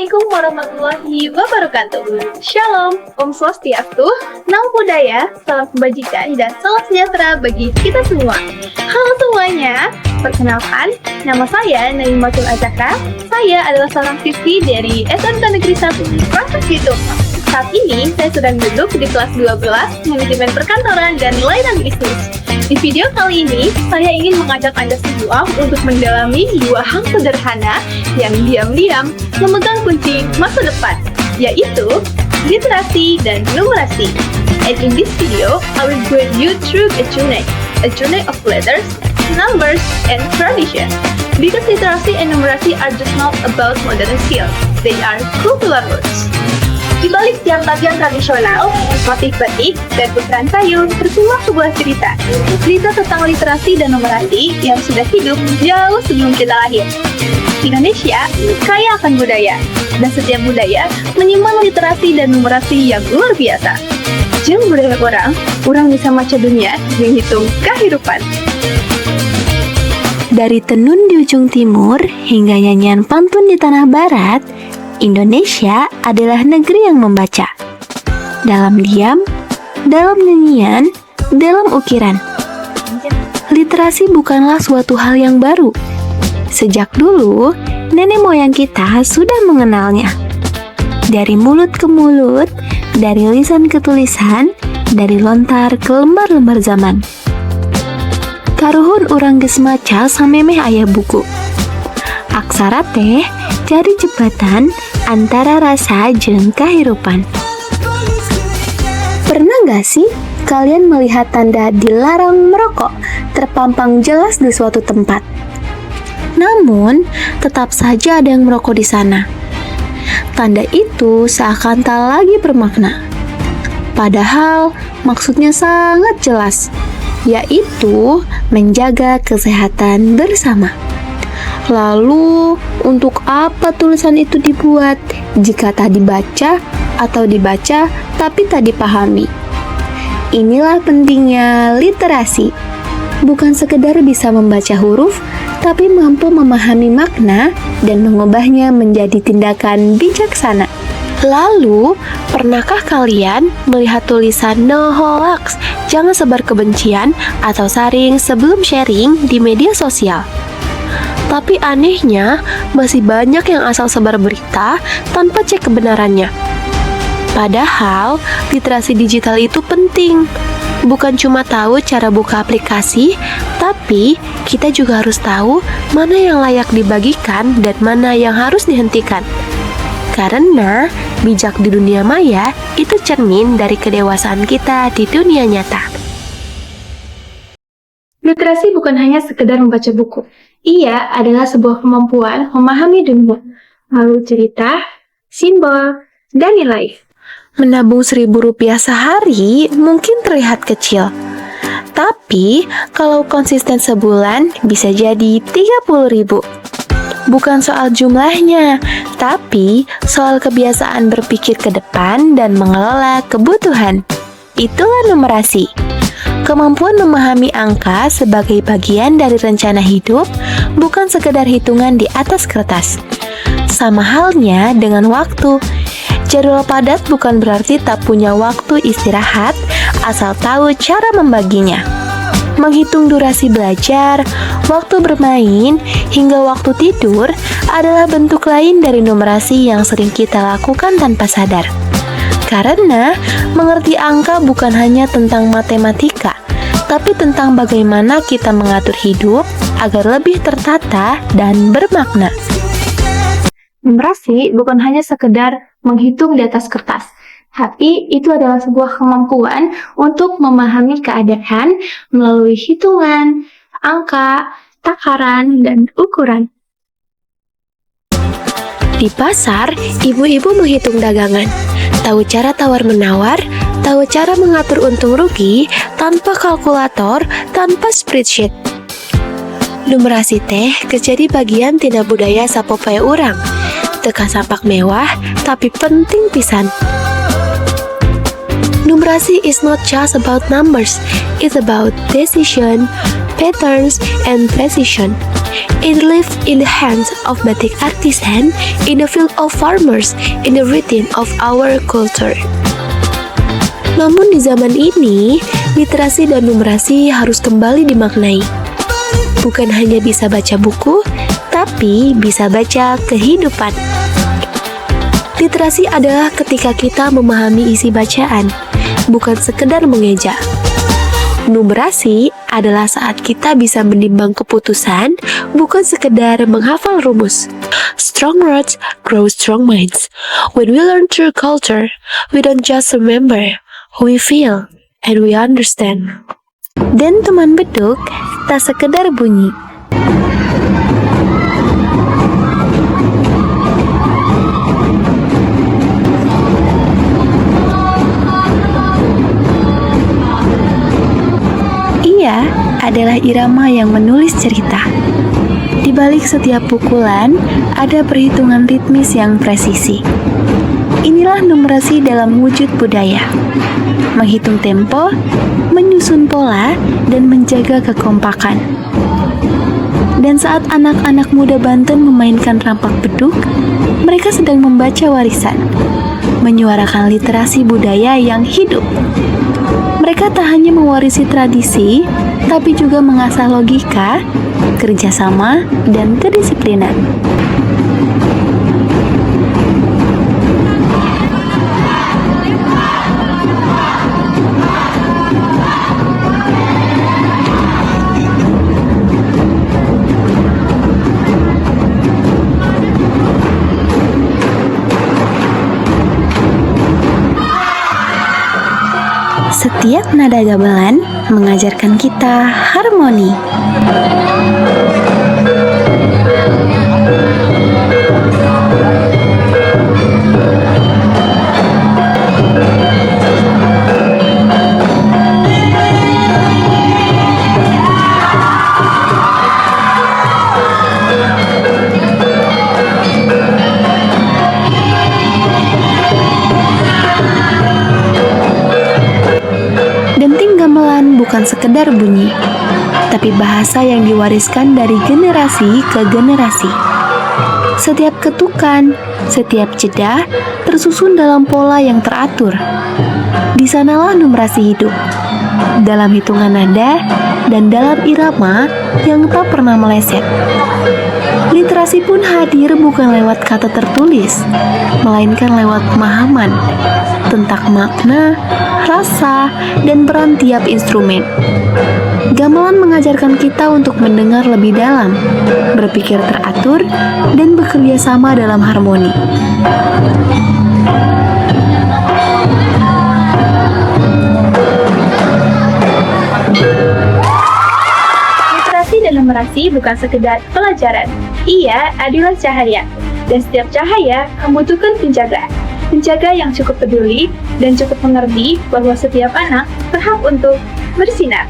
Assalamualaikum warahmatullahi wabarakatuh. Shalom, Om Swastiastu, Namo Buddhaya, salam kebajikan dan salam sejahtera bagi kita semua. Halo semuanya, perkenalkan, nama saya Naimatul Azaka. Saya adalah seorang siswi dari SMK Negeri 1 Proses Bitung. Saat ini saya sedang duduk di kelas 12 Manajemen Perkantoran dan Layanan Bisnis. Di video kali ini, saya ingin mengajak Anda semua untuk mendalami dua hal sederhana yang diam-diam memegang kunci masa depan, yaitu literasi dan numerasi. And in this video, I will guide you through a journey of letters, numbers, and tradition. Because literacy and numeracy are just not about modern skills, they are cultural roots. Di balik tiap bagian tradisional, motif batik, dan butiran kayu, tertuang sebuah cerita. Cerita tentang literasi dan numerasi yang sudah hidup jauh sebelum kita lahir. Indonesia kaya akan budaya, dan setiap budaya menyimpan literasi dan numerasi yang luar biasa. Jeung budaya orang bisa maca dunia yang hitung kehidupan. Dari tenun di ujung timur hingga nyanyian pantun di tanah barat, Indonesia adalah negeri yang membaca. Dalam diam, dalam nyanyian, dalam ukiran. Literasi bukanlah suatu hal yang baru. Sejak dulu, nenek moyang kita sudah mengenalnya. Dari mulut ke mulut, dari lisan ke tulisan, dari lontar ke lembar-lembar zaman. Karuhun urang geus maca samemeh aya buku. Aksara teh jadi jembatan antara rasa jeung kahirupan. Pernah gak sih kalian melihat tanda dilarang merokok terpampang jelas di suatu tempat? Namun, tetap saja ada yang merokok di sana. Tanda itu seakan tak lagi bermakna. Padahal maksudnya sangat jelas, yaitu menjaga kesehatan bersama. Lalu, untuk apa tulisan itu dibuat jika tak dibaca atau dibaca tapi tak dipahami? Inilah pentingnya literasi. Bukan sekedar bisa membaca huruf, tapi mampu memahami makna dan mengubahnya menjadi tindakan bijaksana. Lalu, pernahkah kalian melihat tulisan no hoax, jangan sebar kebencian atau saring sebelum sharing di media sosial? Tapi anehnya, masih banyak yang asal sebar berita tanpa cek kebenarannya. Padahal, literasi digital itu penting. Bukan cuma tahu cara buka aplikasi, tapi kita juga harus tahu mana yang layak dibagikan dan mana yang harus dihentikan. Karena bijak di dunia maya itu cermin dari kedewasaan kita di dunia nyata. Literasi bukan hanya sekedar membaca buku. Ia adalah sebuah kemampuan memahami dunia, melalui cerita, simbol, dan nilai. Menabung Rp1.000 sehari mungkin terlihat kecil. Tapi, kalau konsisten sebulan bisa jadi Rp30.000. Bukan soal jumlahnya, tapi soal kebiasaan berpikir ke depan dan mengelola kebutuhan. Itulah numerasi. Kemampuan memahami angka sebagai bagian dari rencana hidup, bukan sekedar hitungan di atas kertas. Sama halnya dengan waktu. Jadwal padat bukan berarti tak punya waktu istirahat, asal tahu cara membaginya. Menghitung durasi belajar, waktu bermain, hingga waktu tidur adalah bentuk lain dari numerasi yang sering kita lakukan tanpa sadar. Karena mengerti angka bukan hanya tentang matematika, tapi tentang bagaimana kita mengatur hidup agar lebih tertata dan bermakna. Numerasi bukan hanya sekedar menghitung di atas kertas, tapi itu adalah sebuah kemampuan untuk memahami keadaan melalui hitungan, angka, takaran, dan ukuran. Di pasar, ibu-ibu menghitung dagangan, tahu cara tawar-menawar, tahu cara mengatur untung rugi tanpa kalkulator, tanpa spreadsheet. Numerasi teh kejadi bagian tina budaya sapopoe urang. Teka sampak mewah, tapi penting pisan. Numerasi is not just about numbers, it's about decision, patterns, and precision. It lives in the hands of batik artisan, in the field of farmers, in the rhythm of our culture. Namun di zaman ini, literasi dan numerasi harus kembali dimaknai. Bukan hanya bisa baca buku, tapi bisa baca kehidupan. Literasi adalah ketika kita memahami isi bacaan, bukan sekedar mengeja. Numerasi adalah saat kita bisa menimbang keputusan, bukan sekedar menghafal rumus. Strong words grow strong minds. When we learn through culture, we don't just remember, we feel and we understand. Dan teman beduk tak sekedar bunyi. Ia adalah irama yang menulis cerita. Di balik setiap pukulan, ada perhitungan ritmis yang presisi. Inilah numerasi dalam wujud budaya. Menghitung tempo, menyusun pola, dan menjaga kekompakan. Dan saat anak-anak muda Banten memainkan rampak beduk, mereka sedang membaca warisan, menyuarakan literasi budaya yang hidup. Mereka tak hanya mewarisi tradisi, tapi juga mengasah logika, kerjasama, dan kedisiplinan. Setiap nada gamelan mengajarkan kita harmoni. Bukan sekedar bunyi, tapi bahasa yang diwariskan dari generasi ke generasi. Setiap ketukan, setiap jeda tersusun dalam pola yang teratur. Di sanalah numerasi hidup, dalam hitungan nada dan dalam irama yang tak pernah meleset. Literasi pun hadir bukan lewat kata tertulis, melainkan lewat pemahaman tentang makna, rasa, dan peran tiap instrumen. Gamelan mengajarkan kita untuk mendengar lebih dalam, berpikir teratur, dan bekerja sama dalam harmoni. Literasi dan numerasi bukan sekedar pelajaran. Ia adalah cahaya, dan setiap cahaya membutuhkan penjaga. Penjaga yang cukup peduli dan cukup mengerti bahwa setiap anak berhak untuk bersinar.